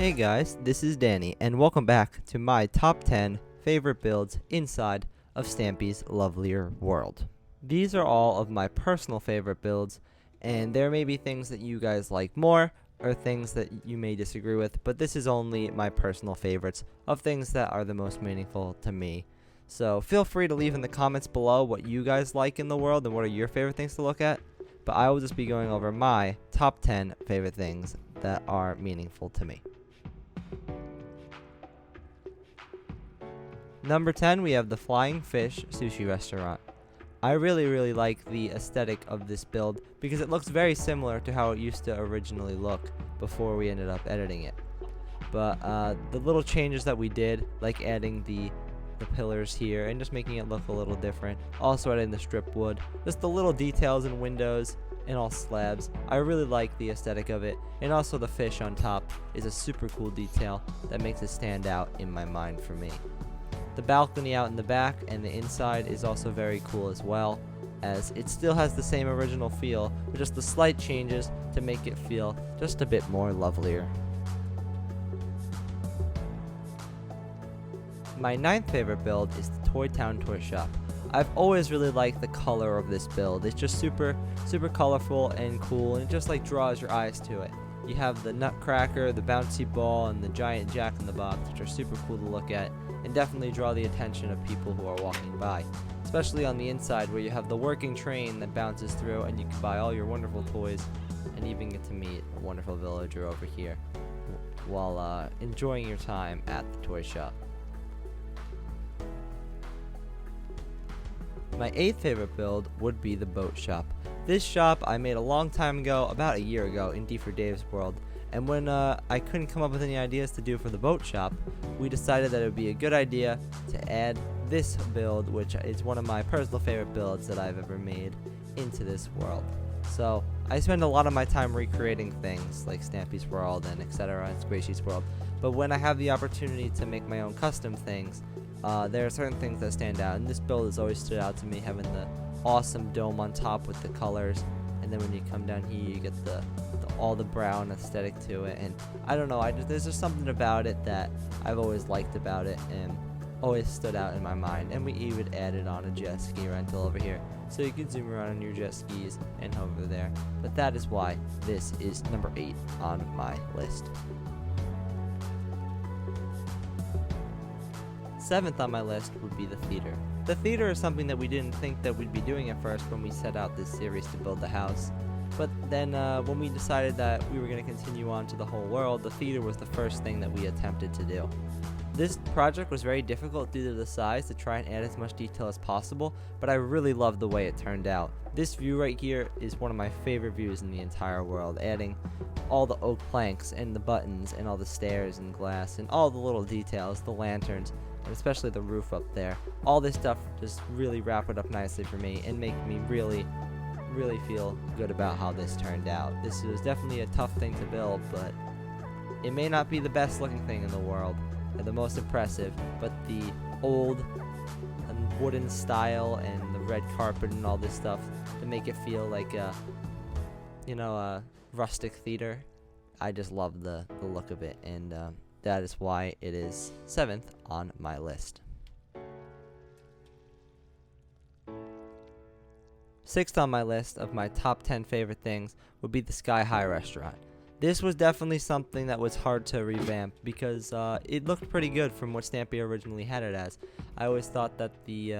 Hey guys, this is Danny, and welcome back to my top 10 favorite builds inside of Stampy's Lovelier World. These are all of my personal favorite builds, and there may be things that you guys like more, or things that you may disagree with, but this is only my personal favorites of things that are the most meaningful to me. So feel free to leave in the comments below what you guys like in the world and what are your favorite things to look at, but I will just be going over my top 10 favorite things that are meaningful to me. Number 10, we have the Flying Fish Sushi Restaurant. I really like the aesthetic of this build because it looks very similar to how it used to originally look before we ended up editing it. But the little changes that we did, like adding the pillars here and just making it look a little different, also adding the strip wood, just the little details in windows and all slabs. I really like the aesthetic of it, and also the fish on top is a super cool detail that makes it stand out in my mind for me. The balcony out in the back and the inside is also very cool as well, as it still has the same original feel, with just the slight changes to make it feel just a bit more lovelier. My ninth favorite build is the Toy Town Toy Shop. I've always really liked the color of this build. It's just super colorful and cool, and it just like draws your eyes to it. You have the nutcracker, the bouncy ball, and the giant jack-in-the-box, which are super cool to look at and definitely draw the attention of people who are walking by, especially on the inside where you have the working train that bounces through and you can buy all your wonderful toys and even get to meet a wonderful villager over here while enjoying your time at the toy shop. My eighth favorite build would be the boat shop. This shop I made a long time ago, about a year ago, in D for Dave's world, and when I couldn't come up with any ideas to do for the boat shop, we decided that it would be a good idea to add this build, which is one of my personal favorite builds that I've ever made, into this world. So I spend a lot of my time recreating things like Stampy's World and etc. and Squishy's World, but when I have the opportunity to make my own custom things, there are certain things that stand out, and this build has always stood out to me, having the awesome dome on top with the colors, and then when you come down here you get all the brown aesthetic to it, and I don't know, there's just something about it that I've always liked about it and always stood out in my mind. And we even added on a jet ski rental over here, so you can zoom around on your jet skis and hover there. But that is why this is number 8 on my list. 7th on my list would be the theater. The theater is something that we didn't think that we'd be doing at first when we set out this series to build the house. But then when we decided that we were going to continue on to the whole world, the theater was the first thing that we attempted to do. This project was very difficult due to the size to try and add as much detail as possible, but I really loved the way it turned out. This view right here is one of my favorite views in the entire world, adding all the oak planks and the buttons and all the stairs and glass and all the little details, the lanterns, and especially the roof up there. All this stuff just really wrap it up nicely for me and make me really feel good about how this turned out. This was definitely a tough thing to build, but it may not be the best looking thing in the world or the most impressive, but the old and wooden style and the red carpet and all this stuff to make it feel like a rustic theater, I just love the look of it, and that is why it is 7th on my list. 6th on my list of my top 10 favorite things would be the Sky High restaurant. This was definitely something that was hard to revamp because it looked pretty good from what Stampy originally had it as. I always thought that the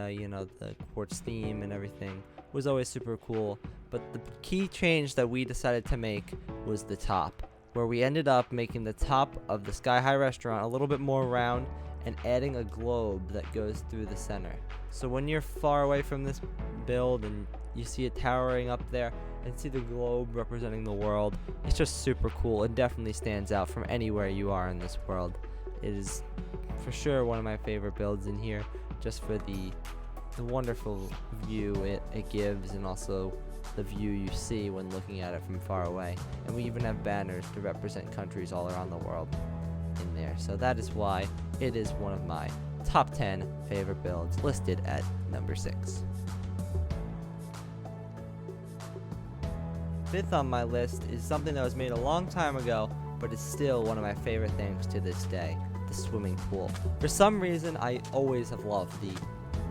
quartz theme and everything was always super cool, but the key change that we decided to make was the top, where we ended up making the top of the Sky High restaurant a little bit more round and adding a globe that goes through the center. So when you're far away from this build and you see it towering up there and see the globe representing the world, it's just super cool and definitely stands out from anywhere you are in this world. It is for sure one of my favorite builds in here, just for the wonderful view it gives, and also the view you see when looking at it from far away. And we even have banners to represent countries all around the world in there. So that is why it is one of my top 10 favorite builds, listed at number 6. 5th on my list is something that was made a long time ago, but it's still one of my favorite things to this day, the swimming pool. For some reason, I always have loved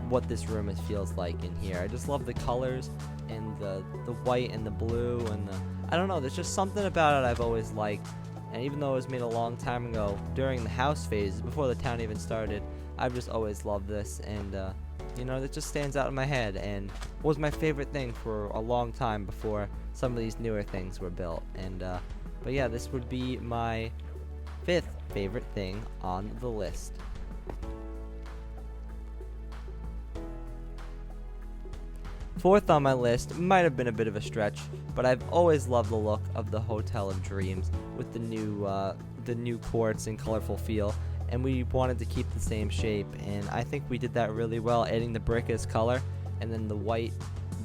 what this room feels like in here. I just love the colors and the white and the blue and I don't know, there's just something about it I've always liked. And even though it was made a long time ago, during the house phases, before the town even started, I've just always loved this, and you know, it just stands out in my head and was my favorite thing for a long time before some of these newer things were built. And but yeah, this would be my 5th favorite thing on the list. Fourth on my list might have been a bit of a stretch, but I've always loved the look of the Hotel of Dreams with the new quartz and colorful feel, and we wanted to keep the same shape, and I think we did that really well, adding the brick as color and then the white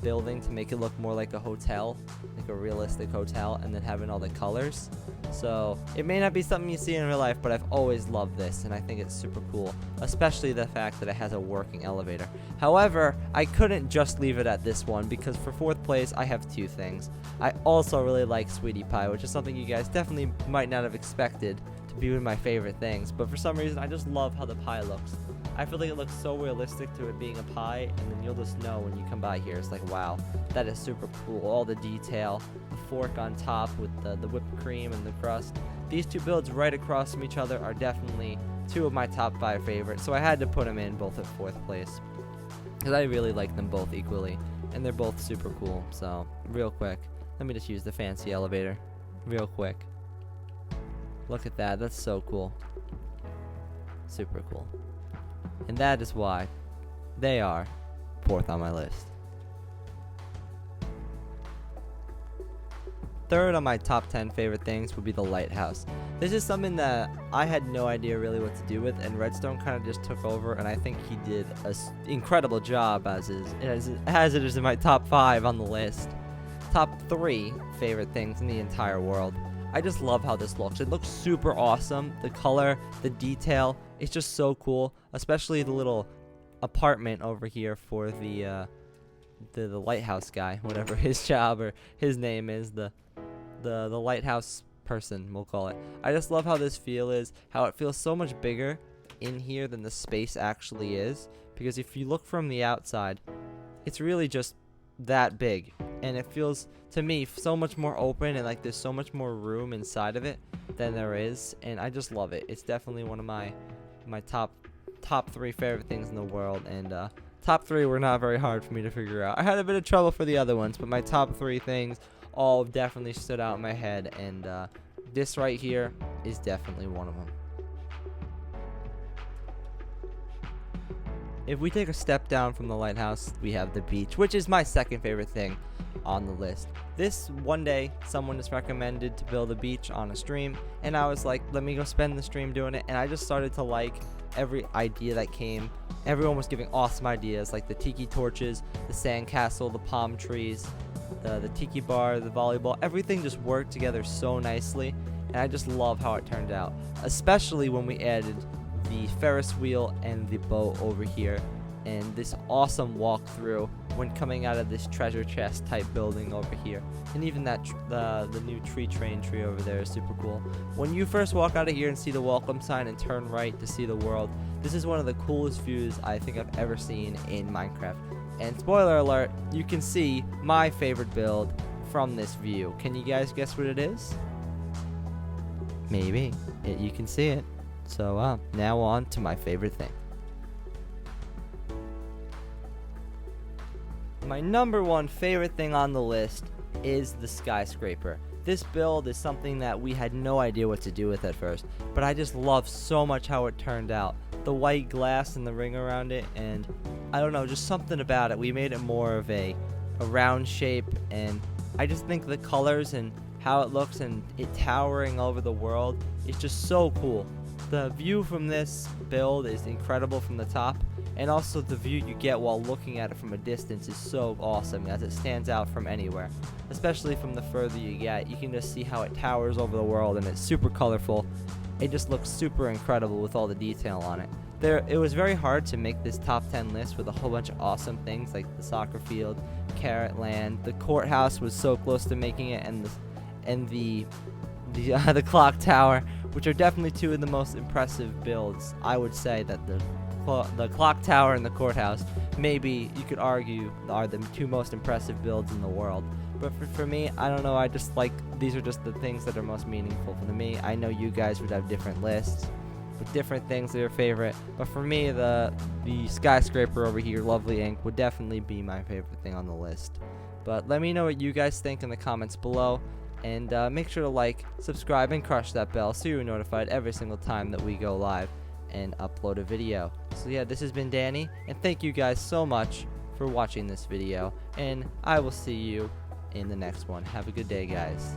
building to make it look more like a hotel, like a realistic hotel, and then having all the colors. So it may not be something you see in real life, but I've always loved this, and I think it's super cool, especially the fact that it has a working elevator. However, I couldn't just leave it at this one, because for 4th place I have 2 things. I also really like Sweetie Pie, which is something you guys definitely might not have expected to be one of my favorite things, but for some reason I just love how the pie looks. I feel like it looks so realistic to it being a pie, and then you'll just know when you come by here. It's like, wow, that is super cool. All the detail, the fork on top with the whipped cream and the crust. These 2 builds right across from each other are definitely 2 of my top 5 favorites, so I had to put them in both at 4th place, because I really like them both equally, and they're both super cool. So real quick, let me just use the fancy elevator real quick. Look at that, that's so cool. Super cool. And that is why they are 4th on my list. 3rd on my top 10 favorite things would be the lighthouse. This is something that I had no idea really what to do with, and Redstone kind of just took over, and I think he did an incredible job as it is in my top 5 on the list. Top 3 favorite things in the entire world. I just love how this looks. It looks super awesome. The color, the detail, it's just so cool. Especially the little apartment over here for the lighthouse guy, whatever his job or his name is, the lighthouse person, we'll call it. I just love how this is, how it feels so much bigger in here than the space actually is. Because if you look from the outside, it's really just that big, and it feels to me so much more open, and like there's so much more room inside of it than there is, and I just love it. It's definitely one of my top 3 favorite things in the world, and top 3 were not very hard for me to figure out. I had a bit of trouble for the other ones, but my top 3 things all definitely stood out in my head, and this right here is definitely one of them. If we take a step down from the lighthouse, we have the beach, which is my 2nd favorite thing on the list. This one day, someone just recommended to build a beach on a stream, and I was like, let me go spend the stream doing it, and I just started to like every idea that came. Everyone was giving awesome ideas, like the tiki torches, the sandcastle, the palm trees, the tiki bar, the volleyball. Everything just worked together so nicely, and I just love how it turned out, especially when we added the Ferris wheel and the boat over here, and this awesome walkthrough when coming out of this treasure chest type building over here, and even that the new train tree over there is super cool. When you first walk out of here and see the welcome sign and turn right to see the world, this is one of the coolest views I think I've ever seen in Minecraft. And spoiler alert, you can see my favorite build from this view. Can you guys guess what it is? Maybe you can see it. So now on to my favorite thing. My number 1 favorite thing on the list is the skyscraper. This build is something that we had no idea what to do with at first, but I just love so much how it turned out. The white glass and the ring around it, and I don't know, just something about it. We made it more of a round shape, and I just think the colors and how it looks and it towering over the world is just so cool. The view from this build is incredible from the top, and also the view you get while looking at it from a distance is so awesome, as it stands out from anywhere. Especially from the further you get, you can just see how it towers over the world, and it's super colorful. It just looks super incredible with all the detail on it. It was very hard to make this top 10 list with a whole bunch of awesome things like the soccer field, Carrot Land. The courthouse was so close to making it, and the the clock tower, which are definitely two of the most impressive builds. I would say that the clock tower and the courthouse, maybe you could argue, are the two most impressive builds in the world. But for me, I don't know, I just like, these are just the things that are most meaningful to me. I know you guys would have different lists with different things that are your favorite, but for me, the skyscraper over here, Lovely Ink, would definitely be my favorite thing on the list. But let me know what you guys think in the comments below, and make sure to like, subscribe, and crush that bell so you're notified every single time that we go live and upload a video. So yeah, this has been Danny, and thank you guys so much for watching this video, and I will see you in the next one. Have a good day, guys.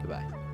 Goodbye.